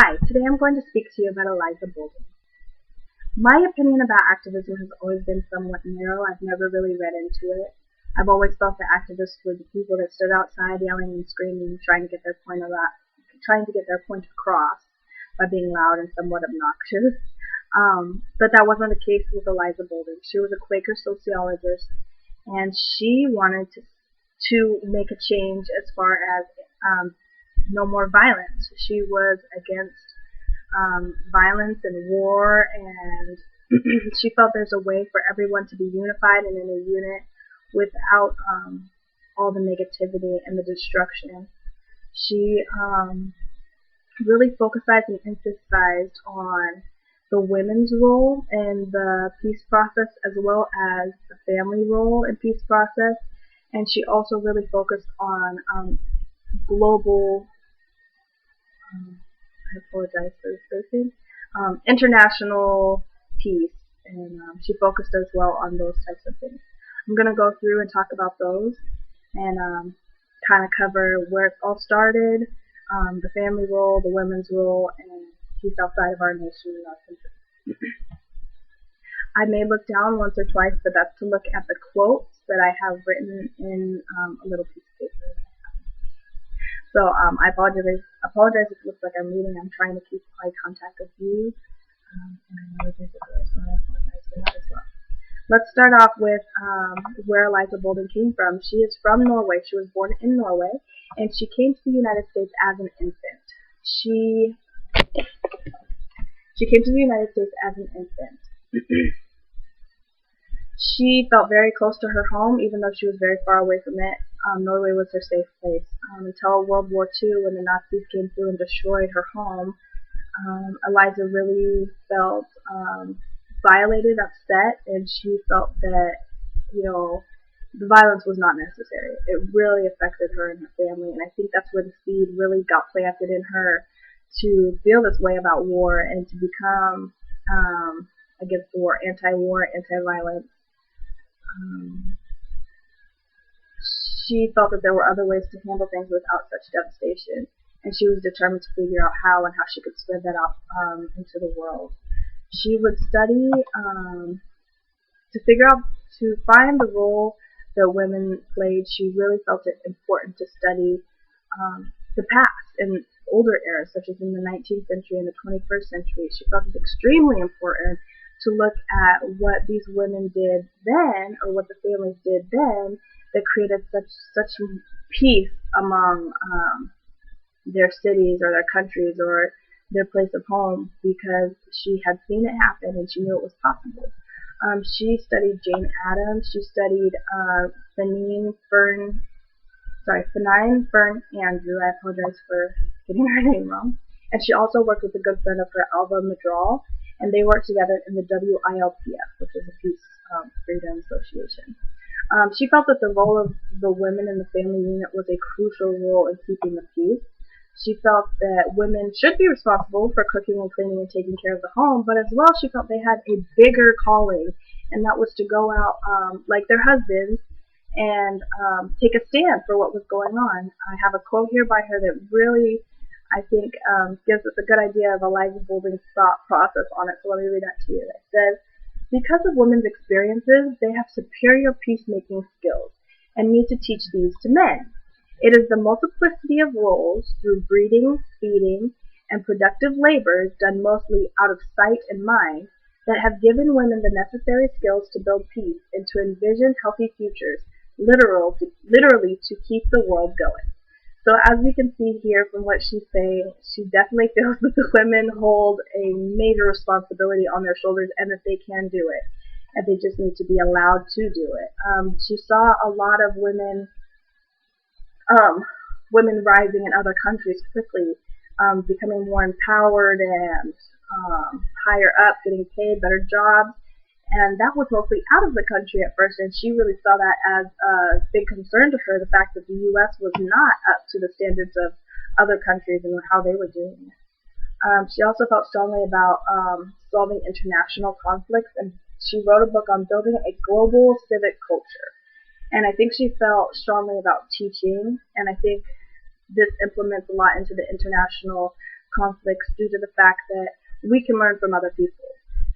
Hi, today I'm going to speak to you about Elise Boulding. My opinion about activism has always been somewhat narrow. I've never really read into it. I've always felt that activists were the people that stood outside yelling and screaming, trying to get their point across by being loud and somewhat obnoxious. But that wasn't the case with Elise Boulding. She was a Quaker sociologist, and she wanted to make a change as far as no more violence. She was against violence and war, and she felt there's a way for everyone to be unified and in a unit without all the negativity and the destruction. She really focused and emphasized on the women's role in the peace process as well as the family role in peace process, and she also really focused on global I apologize for the spacing, international peace, and she focused as well on those types of things. I'm going to go through and talk about those and kind of cover where it all started, the family role, the women's role, and peace outside of our nation and our country. I may look down once or twice, but that's to look at the quotes that I have written in a little piece of paper. So I apologize if it looks like I'm reading. I'm trying to keep eye contact with you, and I know it's difficult, so I apologize for that as well. Let's start off with where Elise Boulding came from. She is from Norway. She was born in Norway, and she came to the United States as an infant. She came to the United States as an infant. She felt very close to her home, even though she was very far away from it. Norway was her safe place. Until World War II, when the Nazis came through and destroyed her home, Elise really felt violated, upset, and she felt that, the violence was not necessary. It really affected her and her family, and I think that's where the seed really got planted in her to feel this way about war and to become against war, anti-war, anti-violence. She felt that there were other ways to handle things without such devastation, and she was determined to figure out how and how she could spread that out into the world. She would study to find the role that women played. She really felt it important to study the past and older eras, such as in the 19th century and the 21st century. She felt it extremely important to look at what these women did then, or what the families did then, that created such peace among their cities or their countries or their place of home, because she had seen it happen and she knew it was possible. She studied Jane Addams. She studied Fenine Fern Andrew. I apologize for getting her name wrong. And she also worked with a good friend of her, Alva Madral, and they worked together in the WILPF, which is a Peace Freedom Association. She felt that the role of the women in the family unit was a crucial role in keeping the peace. She felt that women should be responsible for cooking and cleaning and taking care of the home, but as well she felt they had a bigger calling, and that was to go out like their husbands and take a stand for what was going on. I have a quote here by her that really, I think, gives us a good idea of Elise Boulding's thought process on it, so let me read that to you. It says, "Because of women's experiences, they have superior peacemaking skills and need to teach these to men. It is the multiplicity of roles through breeding, feeding, and productive labors done mostly out of sight and mind that have given women the necessary skills to build peace and to envision healthy futures, literally to keep the world going." So as we can see here from what she's saying, she definitely feels that the women hold a major responsibility on their shoulders and that they can do it, and they just need to be allowed to do it. She saw a lot of women rising in other countries quickly, becoming more empowered and higher up, getting paid, better jobs. And that was mostly out of the country at first, and she really saw that as a big concern to her, the fact that the U.S. was not up to the standards of other countries and how they were doing it. She also felt strongly about solving international conflicts, and she wrote a book on building a global civic culture. And I think she felt strongly about teaching, and I think this implements a lot into the international conflicts due to the fact that we can learn from other people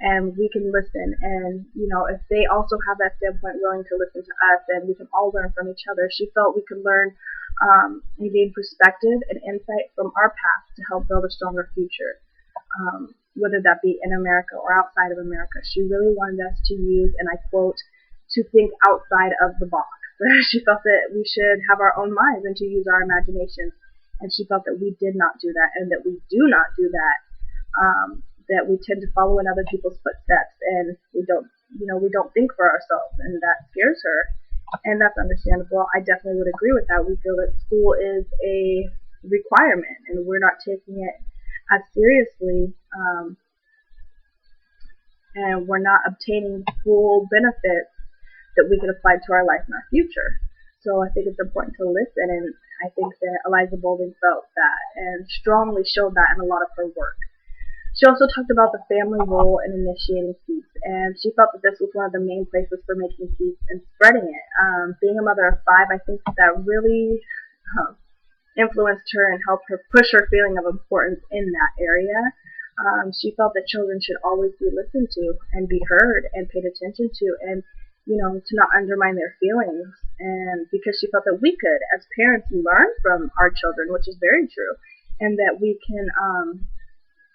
and we can listen, and if they also have that standpoint willing to listen to us, and we can all learn from each other. She felt we could learn and gain perspective and insight from our past to help build a stronger future, whether that be in America or outside of America. She really wanted us to use, and I quote, to think outside of the box. She felt that we should have our own minds and to use our imaginations, and she felt that we did not do that, and that we do not do that. That we tend to follow in other people's footsteps, and we don't think for ourselves, and that scares her, and that's understandable. I definitely would agree with that. We feel that school is a requirement, and we're not taking it as seriously, and we're not obtaining full benefits that we can apply to our life and our future. So I think it's important to listen, and I think that Elise Boulding felt that and strongly showed that in a lot of her work. She also talked about the family role in initiating peace, and she felt that this was one of the main places for making peace and spreading it. Being a mother of 5, I think that really influenced her and helped her push her feeling of importance in that area. She felt that children should always be listened to and be heard and paid attention to, and to not undermine their feelings. And because she felt that we could, as parents, learn from our children, which is very true, and that we can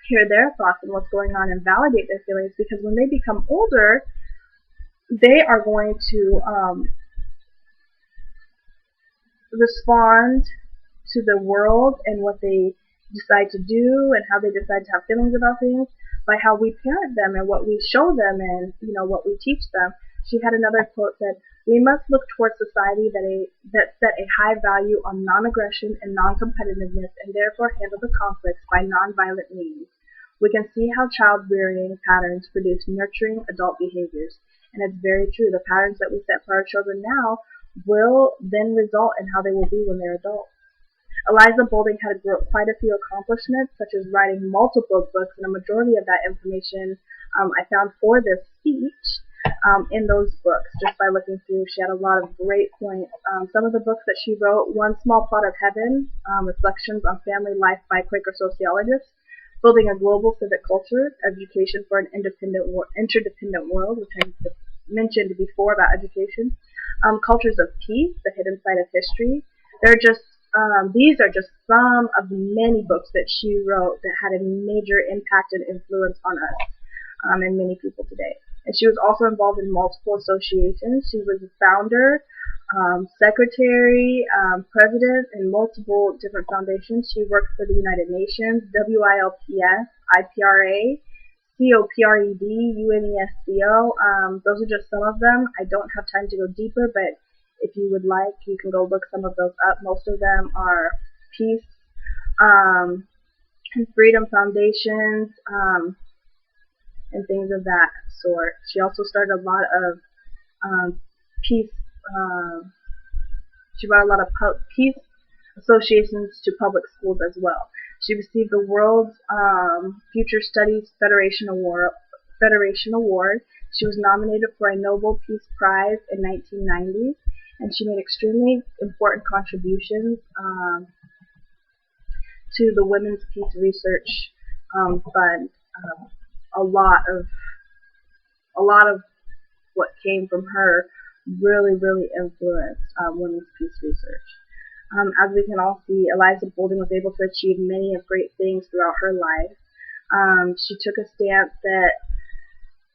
hear their thoughts and what's going on and validate their feelings, because when they become older, they are going to respond to the world and what they decide to do and how they decide to have feelings about things by how we parent them and what we show them and what we teach them. She had another quote that we must look towards society that set a high value on non-aggression and non-competitiveness, and therefore handle the conflicts by non-violent means. We can see how child-rearing patterns produce nurturing adult behaviors, and it's very true. The patterns that we set for our children now will then result in how they will be when they're adults. Elise Boulding had quite a few accomplishments, such as writing multiple books, and a majority of that information I found for this speech in those books, just by looking through. She had a lot of great points. Some of the books that she wrote: One Small Plot of Heaven, Reflections on Family Life by Quaker Sociologists, Building a Global Civic Culture, Education for an Interdependent World, which I mentioned before about education, Cultures of Peace, The Hidden Side of History. These are just some of the many books that she wrote that had a major impact and influence on us and many people today. And she was also involved in multiple associations. She was a founder, secretary, president in multiple different foundations. She worked for the United Nations, WILPS, IPRA, COPRED, UNESCO. Those are just some of them. I don't have time to go deeper, but if you would like, you can go look some of those up. Most of them are peace and freedom foundations and things of that sort. She also started a lot of peace. She brought a lot of peace associations to public schools as well. She received the World's Future Studies Federation Award. She was nominated for a Nobel Peace Prize in 1990, and she made extremely important contributions to the Women's Peace Research Fund. A lot of what came from her really influenced women's peace research. As we can all see, Elise Boulding was able to achieve many of great things throughout her life. She took a stance that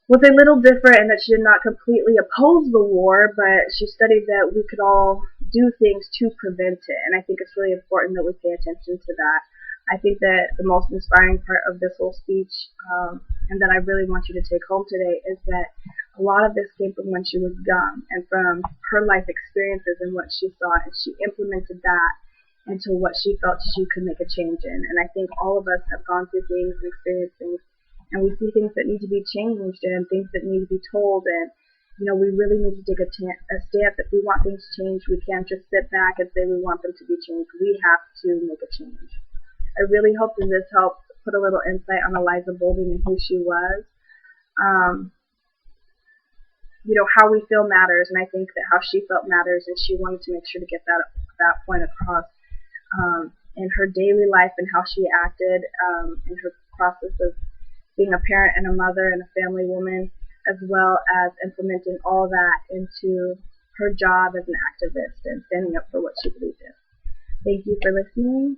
was a little different, and that she did not completely oppose the war, but she studied that we could all do things to prevent it, and I think it's really important that we pay attention to that. I think that the most inspiring part of this whole speech, and that I really want you to take home today, is that a lot of this came from when she was young and from her life experiences and what she saw, and she implemented that into what she felt she could make a change in. And I think all of us have gone through things and experienced things, and we see things that need to be changed and things that need to be told, and we really need to take a stance. If we want things changed, we can't just sit back and say we want them to be changed. We have to make a change. I really hope that this helps put a little insight on Elise Boulding and who she was. How we feel matters, and I think that how she felt matters, and she wanted to make sure to get that point across. in her daily life and how she acted in her process of being a parent and a mother and a family woman, as well as implementing all that into her job as an activist and standing up for what she believes in. Thank you for listening.